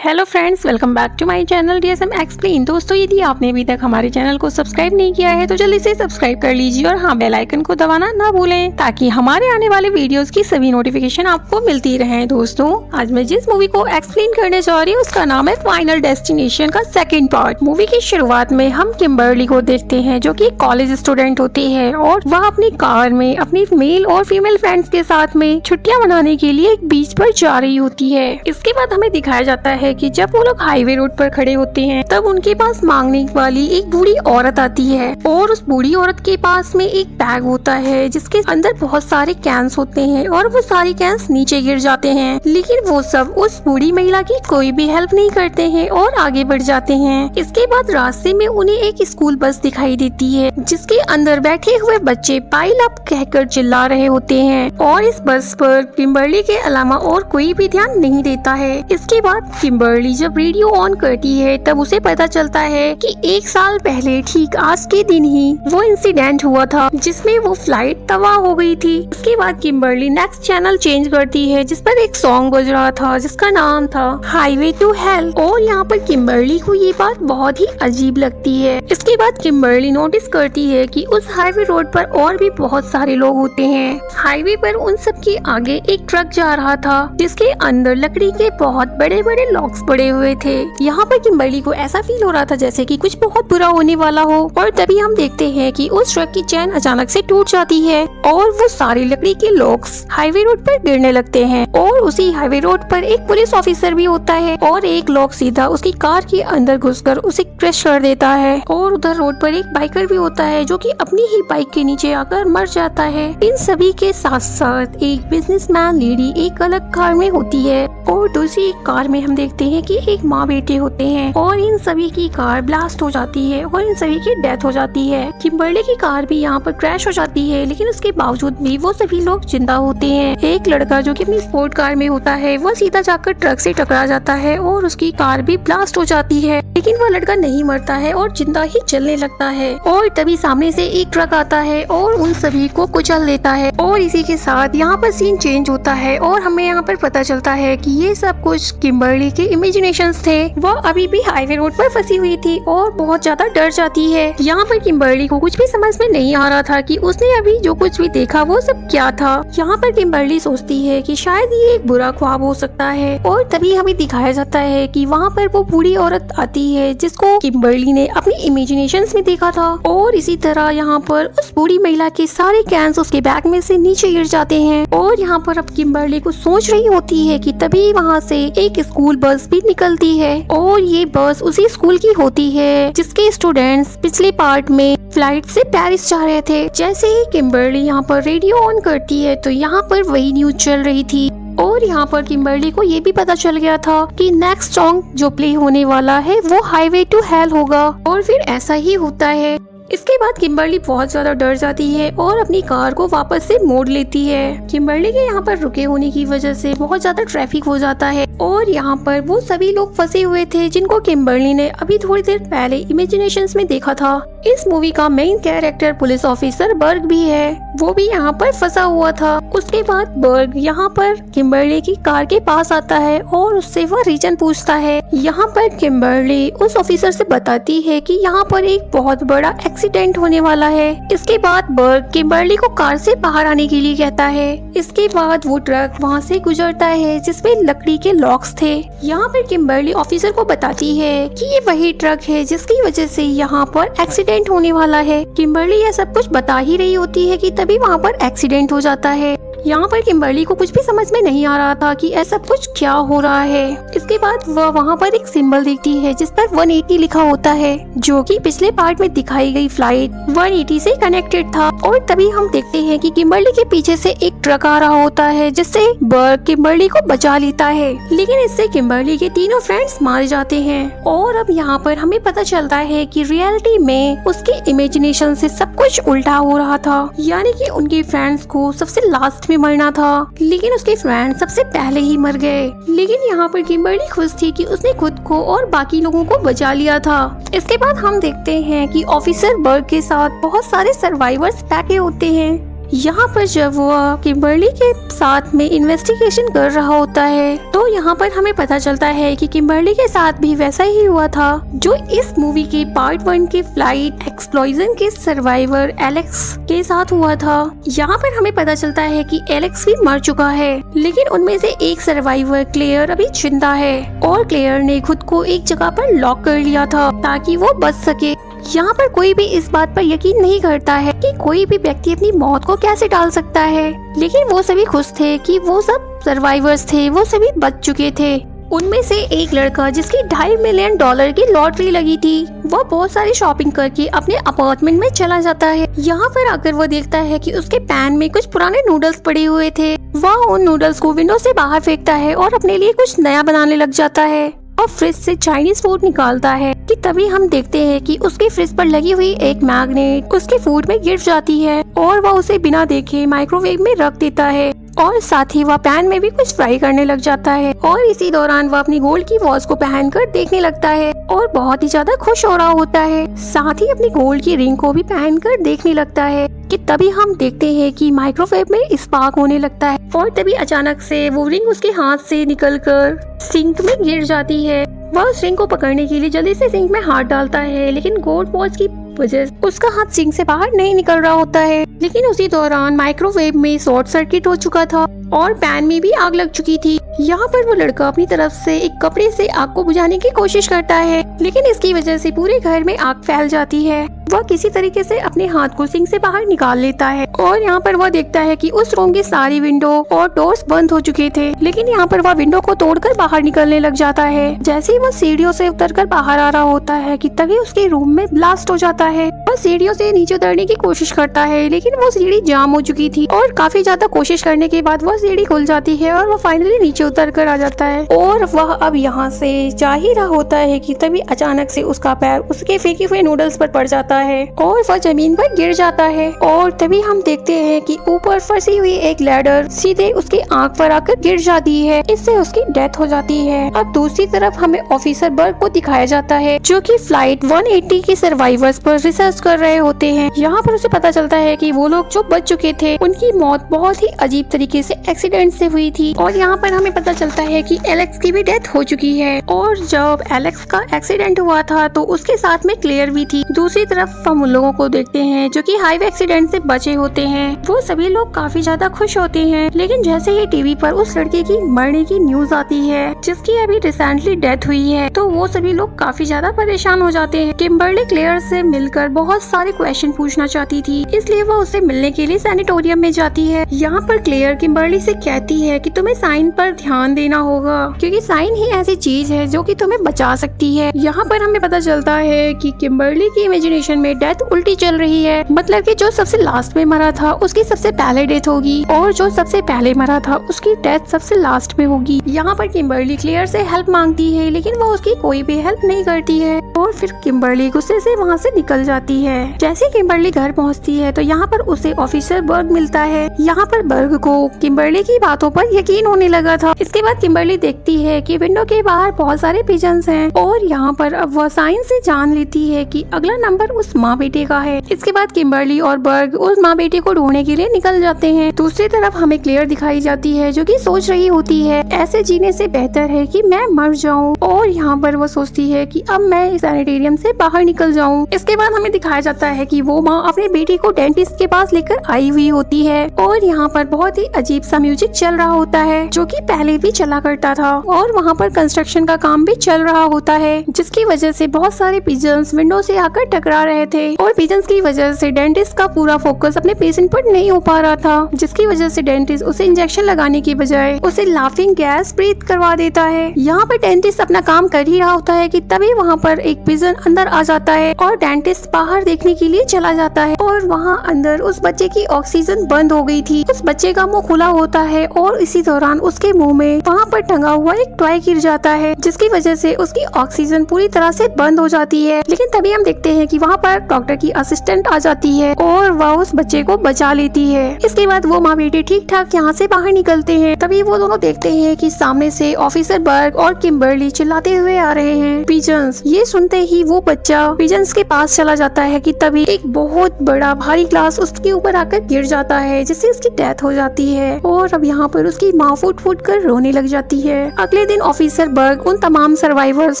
Hello friends, welcome back to my channel DSM explain. दोस्तों, यदि आपने अभी तक हमारे चैनल को सब्सक्राइब नहीं किया है तो जल्दी से सब्सक्राइब कर लीजिए और हाँ, बेल आइकन को दबाना ना भूलें ताकि हमारे आने वाले वीडियोस की सभी नोटिफिकेशन आपको मिलती रहे। दोस्तों, आज मैं जिस मूवी को एक्सप्लेन करने जा रही हूँ उसका नाम है फाइनल डेस्टिनेशन का सेकेंड पार्ट। मूवी की शुरुआत में हम किम्बर्ली को देखते हैं जो की कॉलेज स्टूडेंट होती है और वह अपनी कार में अपनी मेल और फीमेल फ्रेंड्स के साथ में छुट्टियाँ मनाने के लिए एक बीच पर जा रही होती है। इसके बाद हमें दिखाया जाता है कि जब वो लोग हाईवे रोड पर खड़े होते हैं तब उनके पास मांगने वाली एक बूढ़ी औरत आती है और उस बूढ़ी औरत के पास में एक बैग होता है जिसके अंदर बहुत सारे कैंस होते हैं और वो सारे कैंस नीचे गिर जाते हैं, लेकिन वो सब उस बूढ़ी महिला की कोई भी हेल्प नहीं करते हैं और आगे बढ़ जाते हैं। इसके बाद रास्ते में उन्हें एक स्कूल बस दिखाई देती है जिसके अंदर बैठे हुए बच्चे पाइल अप कहकर चिल्ला रहे होते हैं और इस बस पर किम्बर्ली के अलावा और कोई भी ध्यान नहीं देता है। इसके बाद किम्बर्ली जब रेडियो ऑन करती है तब उसे पता चलता है कि एक साल पहले ठीक आज के दिन ही वो इंसिडेंट हुआ था जिसमें वो फ्लाइट तबाह हो गई थी। उसके बाद किम्बर्ली नेक्स्ट चैनल चेंज करती है जिस पर एक सॉन्ग बज रहा था जिसका नाम था हाईवे टू हेल और यहाँ पर किम्बर्ली को ये बात बहुत ही अजीब लगती है। इसके बाद किम्बर्ली नोटिस करती है कि उस हाईवे रोड पर और भी बहुत सारे लोग होते हैं। हाईवे पर उन सब के आगे एक ट्रक जा रहा था जिसके अंदर लकड़ी के बहुत बड़े बड़े लॉक्स पड़े हुए थे। यहाँ पर किम्बर्ली को ऐसा फील हो रहा था जैसे कि कुछ बहुत बुरा होने वाला हो और तभी हम देखते हैं कि उस ट्रक की चेन अचानक से टूट जाती है और वो सारे लकड़ी के लॉक्स हाईवे रोड पर गिरने लगते हैं और उसी हाईवे रोड पर एक पुलिस ऑफिसर भी होता है और एक लॉक सीधा उसकी कार के अंदर घुसकर उसे क्रश कर देता है और उधर रोड पर एक बाइकर भी होता है जो कि अपनी ही बाइक के नीचे आकर मर जाता है। इन सभी के साथ साथ एक बिजनेसमैन लेडी एक अलग कार में होती है और दूसरी कार में हम देखते हैं कि एक माँ बेटे होते हैं और इन सभी की कार ब्लास्ट हो जाती है और इन सभी की डेथ हो जाती है। किम्बर्ली की कार भी यहाँ पर क्रैश हो जाती है लेकिन उसके बावजूद भी वो सभी लोग जिंदा होते हैं। एक लड़का जो कि अपनी स्पोर्ट कार में होता है वो सीधा जाकर ट्रक से टकरा जाता है और उसकी कार भी ब्लास्ट हो जाती है, लेकिन वो लड़का नहीं मरता है और जिंदा ही चलने लगता है। और तभी सामने से एक ट्रक आता है और उन सभी को कुचल देता है और इसी के साथ यहाँ पर सीन चेंज होता है और हमें यहाँ पर पता चलता है कि ये सब कुछ किम्बर्ली के इमेजिनेशंस थे। वो अभी भी हाईवे रोड पर फंसी हुई थी और बहुत ज्यादा डर जाती है। यहाँ पर किम्बर्ली को कुछ भी समझ में नहीं आ रहा था कि उसने अभी जो कुछ भी देखा वो सब क्या था। यहाँ पर किम्बर्ली सोचती है कि शायद ये एक बुरा ख्वाब हो सकता है और तभी हमें दिखाया जाता है कि वहाँ पर वो बूढ़ी औरत आती है जिसको किम्बर्ली ने अपनी इमेजिनेशंस में देखा था और इसी तरह यहाँ पर उस बूढ़ी महिला के सारे कैंस उसके बैग में से नीचे गिर जाते हैं और यहाँ पर अब किम्बर्ली को सोच रही होती है कि तभी वहाँ से एक स्कूल बस भी निकलती है और ये बस उसी स्कूल की होती है जिसके स्टूडेंट्स पिछले पार्ट में फ्लाइट से पेरिस जा रहे थे। जैसे ही किम्बर्ली यहाँ पर रेडियो ऑन करती है तो यहाँ पर वही न्यूज चल रही थी और यहाँ पर किम्बर्ली को ये भी पता चल गया था कि नेक्स्ट सॉन्ग जो प्ले होने वाला है वो हाईवे टू हेल होगा और फिर ऐसा ही होता है। इसके बाद किम्बर्ली बहुत ज्यादा डर जाती है और अपनी कार को वापस से मोड़ लेती है। किम्बर्ली के यहाँ पर रुके होने की वजह से बहुत ज्यादा ट्रैफिक हो जाता है और यहाँ पर वो सभी लोग फंसे हुए थे जिनको किम्बर्ली ने अभी थोड़ी देर पहले इमेजिनेशंस में देखा था। इस मूवी का मेन कैरेक्टर पुलिस ऑफिसर बर्ग भी है, वो भी यहाँ पर फंसा हुआ था। उसके बाद बर्ग यहाँ पर किम्बर्ली की कार के पास आता है और उससे वह रीजन पूछता है। यहाँ पर किम्बर्ली उस ऑफिसर से बताती है कि यहाँ पर एक बहुत बड़ा एक्सीडेंट होने वाला है। इसके बाद बर्ग किम्बर्ली को कार से बाहर आने के लिए कहता है। इसके बाद वो ट्रक वहाँ से गुजरता है जिसमें लकड़ी के लॉक्स थे। यहाँ पर किम्बर्ली ऑफिसर को बताती है कि ये वही ट्रक है जिसकी वजह से यहाँ पर एक्सीडेंट होने वाला है। किम्बर्ली यह सब कुछ बता ही रही होती है कि तभी वहाँ पर एक्सीडेंट हो जाता है। यहाँ पर किम्बर्ली को कुछ भी समझ में नहीं आ रहा था कि ऐसा कुछ क्या हो रहा है। इसके बाद वह वहाँ पर एक सिंबल देखती है जिस पर 180 लिखा होता है जो कि पिछले पार्ट में दिखाई गई फ्लाइट 180 से कनेक्टेड था और तभी हम देखते हैं कि किम्बर्ली के पीछे से एक ट्रक आ रहा होता है जिससे बर्ग किम्बर्ली को बचा लेता है, लेकिन इससे किम्बर्ली के तीनों फ्रेंड्स मारे जाते हैं। और अब यहाँ पर हमें पता चलता है कि रियलिटी में उसके इमेजिनेशन से सब कुछ उल्टा हो रहा था, यानी कि उनके फ्रेंड्स को सबसे लास्ट में मरना था लेकिन उसके फ्रेंड सबसे पहले ही मर गए। लेकिन यहाँ पर किम्बर्ली खुश थी कि उसने खुद को और बाकी लोगों को बचा लिया था। इसके बाद हम देखते हैं कि ऑफिसर बर्ग के साथ बहुत सारे सर्वाइवर्स बैठे होते हैं। यहाँ पर जब वो किम्बर्ली के साथ में इन्वेस्टिगेशन कर रहा होता है तो यहाँ पर हमें पता चलता है कि किम्बर्ली के साथ भी वैसा ही हुआ था जो इस मूवी के पार्ट 1 के फ्लाइट एक्सप्लोजन के सर्वाइवर एलेक्स के साथ हुआ था। यहाँ पर हमें पता चलता है कि एलेक्स भी मर चुका है, लेकिन उनमें से एक सर्वाइवर क्लेयर अभी जिंदा है और क्लेयर ने खुद को एक जगह पर लॉक कर लिया था ताकि वो बच सके। यहाँ पर कोई भी इस बात पर यकीन नहीं करता है कि कोई भी व्यक्ति अपनी मौत को कैसे टाल सकता है, लेकिन वो सभी खुश थे कि वो सब सर्वाइवर्स थे, वो सभी बच चुके थे। उनमें से एक लड़का जिसकी $2.5 मिलियन की लॉटरी लगी थी, वो बहुत सारी शॉपिंग करके अपने अपार्टमेंट में चला जाता है। यहाँ पर आकर वो देखता है कि उसके पैन में कुछ पुराने नूडल्स पड़े हुए थे। वह उन नूडल्स को विंडो से बाहर फेंकता है और अपने लिए कुछ नया बनाने लग जाता है और फ्रिज से चाइनीज फूड निकालता है कि तभी हम देखते हैं कि उसके फ्रिज पर लगी हुई एक मैग्नेट उसके फूड में गिर जाती है और वह उसे बिना देखे माइक्रोवेव में रख देता है और साथ ही वह पैन में भी कुछ फ्राई करने लग जाता है और इसी दौरान वह अपनी गोल्ड की वॉच को पहनकर देखने लगता है और बहुत ही ज्यादा खुश हो रहा होता है। साथ ही अपनी गोल्ड की रिंग को भी पहनकर देखने लगता है कि तभी हम देखते हैं कि माइक्रोवेव में स्पार्क होने लगता है और तभी अचानक से वो रिंग उसके हाथ से निकलकर सिंक में गिर जाती है। वह उस रिंग को पकड़ने के लिए जल्दी से सिंक में हाथ डालता है, लेकिन गोल्ड वॉच की वजह से उसका हाथ सिंक से बाहर नहीं निकल रहा होता है। लेकिन उसी दौरान माइक्रोवेव में शॉर्ट सर्किट हो चुका था और पैन में भी आग लग चुकी थी। यहाँ पर वो लड़का अपनी तरफ से एक कपड़े से आग को बुझाने की कोशिश करता है, लेकिन इसकी वजह से पूरे घर में आग फैल जाती है। वह किसी तरीके से अपने हाथ को सिंक से बाहर निकाल लेता है और यहाँ पर वह देखता है कि उस रूम की सारी विंडो और डोर्स बंद हो चुके थे, लेकिन यहाँ पर वह विंडो को तोड़कर बाहर निकलने लग जाता है। जैसे ही वह सीढ़ियों से उतरकर बाहर आ रहा होता है कि तभी उसके रूम में ब्लास्ट हो जाता है। वह सीढ़ियों से नीचे उतरने की कोशिश करता है, लेकिन वो सीढ़ी जाम हो चुकी थी और काफी ज्यादा कोशिश करने के बाद वह सीढ़ी खुल जाती है और वह फाइनली नीचे उतर कर आ जाता है और वह अब यहाँ से जा ही रहा होता है कि तभी अचानक से उसका पैर उसके फेंके हुए नूडल्स पर पड़ जाता है और वह जमीन पर गिर जाता है और तभी हम देखते हैं कि ऊपर फंसी हुई एक लैडर सीधे उसकी आंख पर आकर गिर जाती है। इससे उसकी डेथ हो जाती है। अब दूसरी तरफ हमें ऑफिसर बर्ग को दिखाया जाता है जो कि फ्लाइट 180 के सर्वाइवर्स पर रिसर्च कर रहे होते हैं। यहाँ पर उसे पता चलता है कि वो लोग जो बच चुके थे उनकी मौत बहुत ही अजीब तरीके से एक्सीडेंट से हुई थी और यहाँ पर हमें पता चलता है कि एलेक्स की भी डेथ हो चुकी है और जब एलेक्स का एक्सीडेंट हुआ था तो उसके साथ में क्लेयर भी थी। दूसरी तरफ हम उन लोगों को देखते हैं जो कि हाईवे एक्सीडेंट से बचे होते हैं। वो सभी लोग काफी ज्यादा खुश होते हैं, लेकिन जैसे ही टीवी पर उस लड़के की मरने की न्यूज आती है जिसकी अभी रिसेंटली डेथ हुई है तो वो सभी लोग काफी ज्यादा परेशान हो जाते हैं। किम्बर्ली क्लेयर से मिलकर बहुत सारे क्वेश्चन पूछना चाहती थी, इसलिए वो उससे मिलने के लिए सैनिटोरियम में जाती है। यहाँ पर क्लेयर किम्बर्ली से कहती है कि तुम्हें साइन पर ध्यान देना होगा क्योंकि साइन ही ऐसी चीज है जो कि तुम्हें बचा सकती है। यहाँ पर हमें पता चलता है कि किम्बर्ली की इमेजिनेशन में डेथ उल्टी चल रही है, मतलब कि जो सबसे लास्ट में मरा था उसकी सबसे पहले डेथ होगी और जो सबसे पहले मरा था उसकी डेथ सबसे लास्ट में होगी। यहाँ पर किम्बर्ली क्लेयर से हेल्प मांगती है, लेकिन वो उसकी कोई भी हेल्प नहीं करती है और फिर किम्बर्ली गुस्से से वहाँ से निकल जाती है। जैसे किम्बर्ली घर पहुँचती है तो यहाँ पर उसे ऑफिसर बर्ग मिलता है। यहाँ पर बर्ग को किम्बर्ली की बातों पर यकीन होने लगा था। इसके बाद किम्बर्ली देखती है कि विंडो के बाहर बहुत सारे पिजन्स हैं और यहाँ पर अब वह साइन से जान लेती है कि अगला नंबर उस माँ बेटे का है। इसके बाद किम्बर्ली और बर्ग उस माँ बेटे को ढूंढने के लिए निकल जाते हैं। दूसरी तरफ हमें क्लेयर दिखाई जाती है जो कि सोच रही होती है ऐसे जीने से बेहतर है कि मैं मर जाऊं और यहाँ पर वो सोचती है कि अब मैं इस सैनिटेरियम से बाहर निकल जाऊं। इसके बाद हमें दिखाया जाता है कि वो माँ अपने बेटी को डेंटिस्ट के पास लेकर आई हुई होती है और यहाँ पर बहुत ही अजीब सा म्यूजिक चल रहा होता है जो कि पहले भी चला करता था और वहाँ पर कंस्ट्रक्शन का काम भी चल रहा होता है जिसकी वजह से बहुत सारे पिजन्स विंडो से आकर टकरा रहे थे और पिजन्स की वजह से डेंटिस्ट का पूरा फोकस अपने पेशेंट पर नहीं हो पा रहा था, जिसकी वजह से डेंटिस्ट उसे इंजेक्शन लगाने की बजाय उसे लाफिंग गैस ब्रीथ करवा देता है। यहाँ पर डेंटिस्ट अपना काम कर ही रहा होता है कि तभी वहाँ पर एक पिजन अंदर आ जाता है और डेंटिस्ट बाहर देखने के लिए चला जाता है और वहाँ अंदर उस बच्चे की ऑक्सीजन बंद हो गई थी। उस बच्चे का मुंह खुला होता है और इसी दौरान उसके मुंह में वहाँ पर टंगा हुआ एक टॉय गिर जाता है जिसकी वजह से उसकी ऑक्सीजन पूरी तरह से बंद हो जाती है। लेकिन तभी हम देखते हैं कि वहाँ पर डॉक्टर की असिस्टेंट आ जाती है और वह उस बच्चे को बचा लेती है। इसके बाद वो माँ बेटे ठीक ठाक यहाँ से बाहर निकलते हैं। तभी वो दोनों देखते हैं कि सामने से ऑफिसर बर्ग और किम्बर्ली चिल्लाते हुए आ रहे हैं। पिजन्स। ये सुनते ही वो बच्चा पिजन्स के पास चला जाता है कि तभी एक बहुत बड़ा भारी ग्लास उसके ऊपर आकर गिर जाता है, जिससे उसकी डेथ हो जाती है। और अब यहाँ पर उसकी माँ फूट फूट कर रोने लग जाती है। अगले दिन ऑफिसर बर्ग उन तमाम सर्वाइवर्स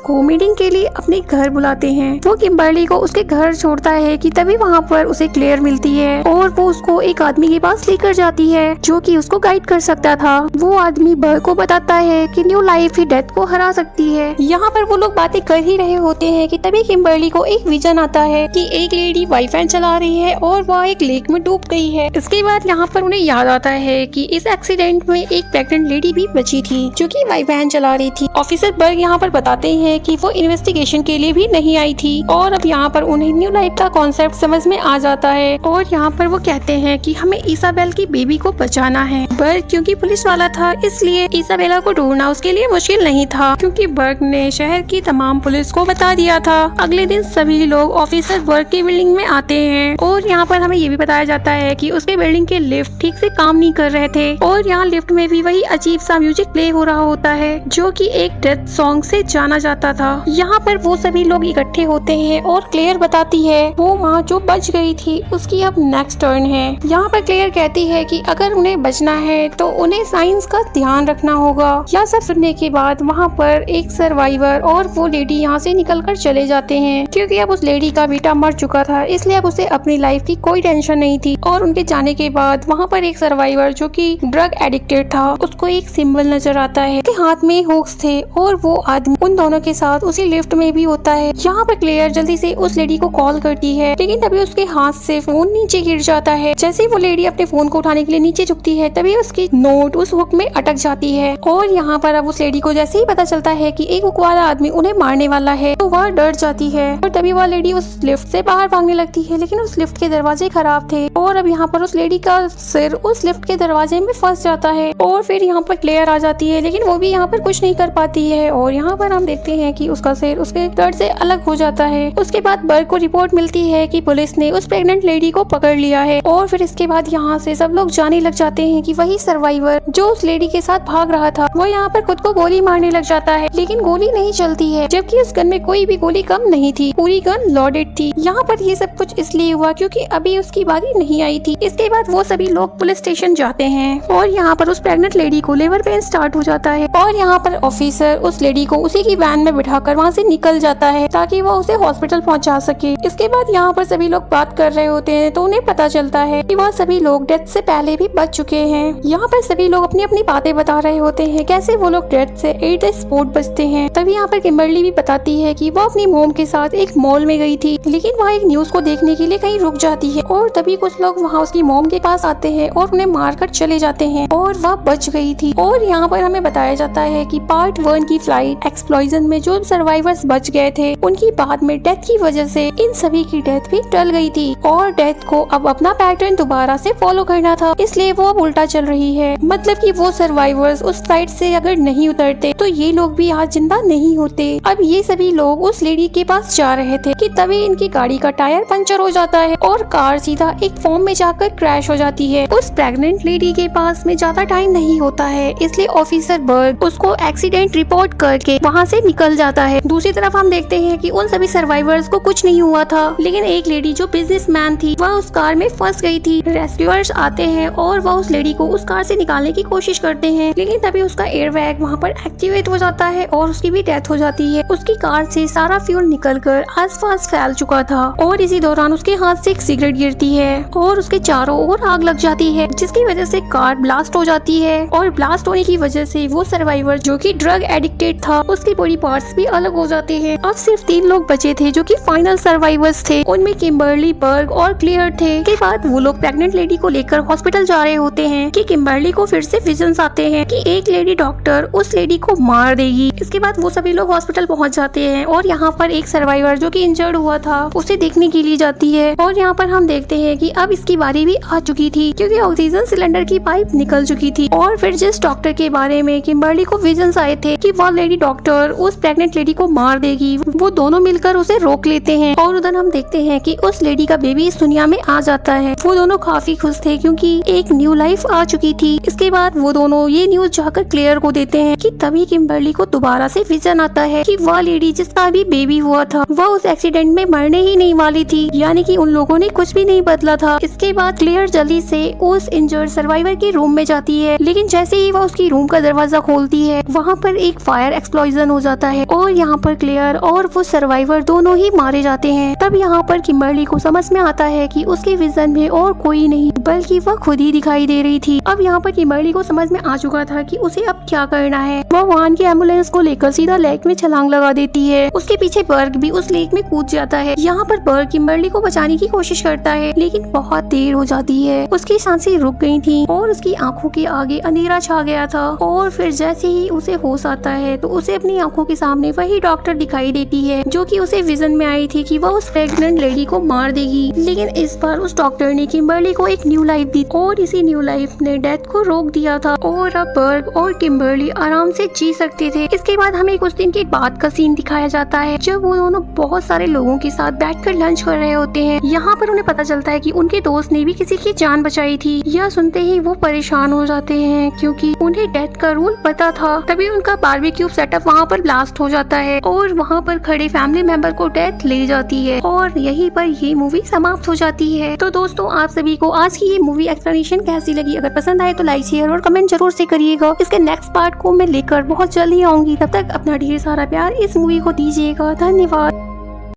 को मीटिंग के लिए अपने घर बुलाते हैं। वो किम्बर्ली को उसके घर छोड़ता है कि तभी वहाँ पर उसे क्लेयर मिलती है और वो उसको एक आदमी के पास लेकर जाती है जो कि उसको गाइड कर सकता था। वो आदमी बर्ग को बताता है कि न्यू लाइफ ही डेथ को हरा सकती है। यहाँ पर वो लोग बातें कर ही रहे होते हैं कि तभी किम्बर्ली को एक विजन आता है कि एक लेडी वाई फैन चला रही है और वह एक लेक में डूब गई है। इसके बाद यहाँ पर उन्हें याद आता है कि इस एक्सीडेंट में एक प्रेग्नेंट लेडी भी बची थी जो कि वाई फैन चला रही थी। ऑफिसर बर्ग यहाँ पर बताते हैं कि वो इन्वेस्टिगेशन के लिए भी नहीं आई थी और अब यहाँ पर उन्हें न्यू लाइफ का कॉन्सेप्ट समझ में आ जाता है और यहाँ पर वो कहते हैं कि हमें इसाबेल की बेबी को बचाना है। बर्ग क्योंकि पुलिस वाला था इसलिए इसाबेला को ढूंढना उसके लिए मुश्किल नहीं था, क्योंकि बर्ग ने शहर की तमाम पुलिस को बता दिया था। अगले दिन सभी लोग ऑफिसर बर्ग की बिल्डिंग में आते हैं और यहाँ पर हमें ये भी बताया जाता है कि उसके बिल्डिंग के लिफ्ट ठीक से काम नहीं कर रहे थे और यहाँ लिफ्ट में भी वही अजीब सा म्यूजिक प्ले हो रहा होता है जो कि एक डेथ सॉन्ग से जाना जाता था। यहाँ पर वो सभी लोग इकट्ठे होते हैं और क्लेयर बताती है वो माँ जो बच गई थी उसकी अब नेक्स्ट टर्न है। यहाँ पर क्लेयर कहती है कि अगर उन्हें बचना है तो उन्हें साइंस का ध्यान रखना होगा। यह सब सुनने के बाद वहाँ पर एक सर्वाइवर और वो लेडी यहाँ से निकलकर चले जाते हैं, क्योंकि अब उस लेडी का बेटा मर चुका था इसलिए अब उसे अपनी लाइफ की कोई टेंशन नहीं थी। और उनके जाने के बाद वहाँ पर एक सर्वाइवर जो कि ड्रग एडिक्टेड था उसको एक सिंबल नजर आता है, उसके हाथ में हुक्स थे और वो आदमी उन दोनों के साथ उसी लिफ्ट में भी होता है। यहाँ पर क्लेयर जल्दी से उस लेडी को कॉल करती है लेकिन तभी उसके हाथ से फोन नीचे गिर जाता है। जैसे ही वो लेडी अपने फोन को उठाने के लिए नीचे झुकती है तभी उसकी नोट उस हुक में अटक जाती है और यहाँ पर अब उस लेडी को जैसे ही पता चलता है कि एक हुक वाला आदमी उन्हें मारने वाला है तो वह डर जाती है और तभी वह लेडी उस लिफ्ट से बाहर भागने लगती है, लेकिन उस लिफ्ट के दरवाजे खराब थे और अब यहाँ पर उस लेडी का सिर उस लिफ्ट के दरवाजे में फंस जाता है और फिर यहाँ पर क्लेयर आ जाती है लेकिन वो भी यहाँ पर कुछ नहीं कर पाती है और यहाँ पर हम देखते हैं कि उसका सिर उसके दर्द से अलग हो जाता है। उसके बाद बर्ग को रिपोर्ट मिलती है कि पुलिस ने उस प्रेग्नेंट लेडी को पकड़ लिया है और फिर इसके बाद यहाँ से सब लोग जाने लग जाते हैं कि वही सर्वाइवर जो उस लेडी के साथ भाग रहा था वो यहाँ पर खुद को गोली मारने लग जाता है, लेकिन गोली नहीं चलती है जबकि उस गन में कोई भी गोली कम नहीं थी, पूरी गन लोडेड थी। यहाँ पर ये सब कुछ इसलिए हुआ क्योंकि अभी उसकी बारी नहीं आई थी। इसके बाद वो सभी लोग पुलिस स्टेशन जाते हैं और यहाँ पर उस प्रेग्नेंट लेडी को लेबर पेन स्टार्ट हो जाता है और यहाँ पर ऑफिसर उस लेडी को उसी की वैन में बिठाकर वहाँ से निकल जाता है ताकि वो उसे हॉस्पिटल पहुँचा सके। इसके बाद यहाँ पर सभी लोग बात कर रहे होते हैं तो उन्हें पता चलता है कि वह सभी लोग डेथ से पहले भी बच चुके हैं। यहाँ पर सभी लोग अपनी अपनी बातें बता रहे होते हैं कैसे वो लोग डेथ से एट द स्पॉट बचते हैं। तभी यहाँ पर किम्बर्ली भी बताती है कि वो अपनी मोम के साथ एक मॉल में गई थी लेकिन वह एक न्यूज को देखने के लिए कहीं रुक जाती है और तभी कुछ लोग वहाँ उसकी मोम के पास आते हैं और उन्हें मारकर चले जाते हैं और वह बच गई थी। और यहाँ पर हमें बताया जाता है कि पार्ट 1 की फ्लाइट एक्सप्लोजन में जो सर्वाइवर्स बच गए थे उनकी बाद में डेथ की वजह से इन सभी की डेथ भी टल गई थी और डेथ को अब अपना पैटर्न दोबारा से फॉलो करना था इसलिए वो अब उल्टा चल रही है। मतलब कि वो सर्वाइवर्स उस फ्लाइट से अगर नहीं उतरते तो ये लोग भी आज जिंदा नहीं होते। अब ये सभी लोग उस लेडी के पास जा रहे थे कि तभी इनकी गाड़ी का टायर पंचर हो जाता है और कार सीधा एक फॉर्म में जाकर क्रैश हो जाती है। उस प्रेग्नेंट लेडी के पास में ज्यादा टाइम नहीं होता है इसलिए ऑफिसर बर्ग उसको एक्सीडेंट रिपोर्ट करके वहाँ से निकल जाता है। दूसरी तरफ हम देखते हैं कि उन सभी सर्वाइवर्स को कुछ नहीं हुआ था लेकिन एक लेडी जो बिजनेसमैन थी वह उस कार में फंस गई थी। रेस्क्यूअर्स आते हैं और वह उस लेडी को उस कार से निकालने की कोशिश करते हैं लेकिन तभी उसका एयरबैग वहाँ पर एक्टिवेट हो जाता है और उसकी भी डेथ हो जाती है। उसकी कार से सारा फ्यूल निकलकर आसपास फैल चुका था और इसी दौरान उसके हाथ से एक सिगरेट गिरती है और उसके चारों ओर आग लग जाती है जिसकी वजह से कार ब्लास्ट हो जाती है और ब्लास्ट होने की वजह से वो सर्वाइवर जो कि ड्रग एडिक्टेड था उसकी बॉडी पार्ट्स भी अलग हो जाते हैं। अब सिर्फ 3 लोग बचे थे जो कि फाइनल सर्वाइवर्स थे, उनमें किम्बर्ली, बर्ग और क्लियर थे। के बाद वो लोग प्रेग्नेंट लेडी को लेकर हॉस्पिटल जा रहे होते हैं कि किम्बर्ली को फिर से विजन्स आते हैं कि एक लेडी डॉक्टर उस लेडी को मार देगी। इसके बाद वो सभी लोग हॉस्पिटल पहुंच जाते हैं और यहाँ पर एक सर्वाइवर जो कि इंजर्ड हुआ था उसे देखने के लिए जाती है और यहाँ पर हम देखते हैं कि अब इसकी बारी भी आ चुकी थी क्योंकि ऑक्सीजन सिलेंडर की पाइप निकल चुकी थी। और फिर जिस डॉक्टर के बारे में किम्बर्ली को विजन्स आए थे कि वह लेडी डॉक्टर उस प्रेग्नेंट लेडी को मार देगी, वो दोनों मिलकर उसे रोक लेते हैं और उधर हम देखते हैं कि उस लेडी का बेबी इस दुनिया में आ जाता है। वो दोनों काफी खुश थे क्योंकि एक न्यू लाइफ आ चुकी थी। इसके बाद वो दोनों ये न्यूज जाकर क्लियर को देते हैं कि तभी किम्बर्ली को दोबारा से विजन आता है कि वह लेडी जिसका अभी बेबी हुआ था वह उस एक्सीडेंट में मरने ही नहीं वाली थी, यानी कि उन लोगों ने कुछ भी नहीं बदला था। इसके बाद क्लेयर जल्दी से उस इंजर्ड सर्वाइवर के रूम में जाती है, लेकिन जैसे ही वह उसकी रूम का दरवाजा खोलती है वहाँ पर एक फायर एक्सप्लोजन हो जाता है और यहाँ पर क्लेयर और वो सर्वाइवर दोनों ही मारे जाते हैं। तब यहाँ पर किम्बर्ली को समझ में आता है कि उसके विजन में और कोई नहीं बल्कि वह खुद ही दिखाई दे रही थी। अब यहाँ पर किम्बर्ली को समझ में आ चुका था कि उसे अब क्या करना है। वह वाहन की एम्बुलेंस को लेकर सीधा लेक में छलांग लगा देती है। उसके पीछे बर्ग भी उस लेक में कूद जाता है। यहाँ पर बर्ग किम्बर्ली को बचाने की कोशिश करता है, लेकिन बहुत देर हो जाती है। उसकी सांसें रुक गई थी और उसकी आंखों के आगे अंधेरा छा गया था। और फिर जैसे ही उसे होश आता है तो उसे अपनी आंखों के सामने वही डॉक्टर दिखाई देती है जो कि उसे विजन में आई थी कि वह उस प्रेग्नेंट लेडी को मार देगी। लेकिन इस बार उस डॉक्टर ने किम्बर्ली को एक न्यू लाइफ दी और इसी न्यू लाइफ ने डेथ को रोक दिया था और अब बर्ग और किम्बर्ली आराम से जी सकते थे। इसके बाद हमें कुछ दिन के बाद का सीन दिखाया जाता है जब वो दोनों बहुत सारे लोगों के साथ बैठकर लंच कर रहे होते हैं। यहाँ पर उन्हें पता चलता है कि उनके दोस्त ने भी किसी की जान बचाई थी। यह सुनते ही वो परेशान हो जाते हैं क्योंकि उन्हें डेथ का रूल पता था। तभी उनका बारबेक्यू सेटअप वहाँ पर ब्लास्ट हो जाता है और वहाँ पर खड़े फैमिली मेंबर को डेथ ले जाती है और यहीं पर ये मूवी समाप्त हो जाती है। तो दोस्तों, आप सभी को आज की ये मूवी एक्सप्लेनेशन कैसी लगी? अगर पसंद आए तो लाइक शेयर और कमेंट जरूर से करिएगा। इसके नेक्स्ट पार्ट को मैं लेकर बहुत जल्दी आऊंगी। तब तक अपना ढेर सारा प्यार इस मूवी को दीजिएगा। धन्यवाद।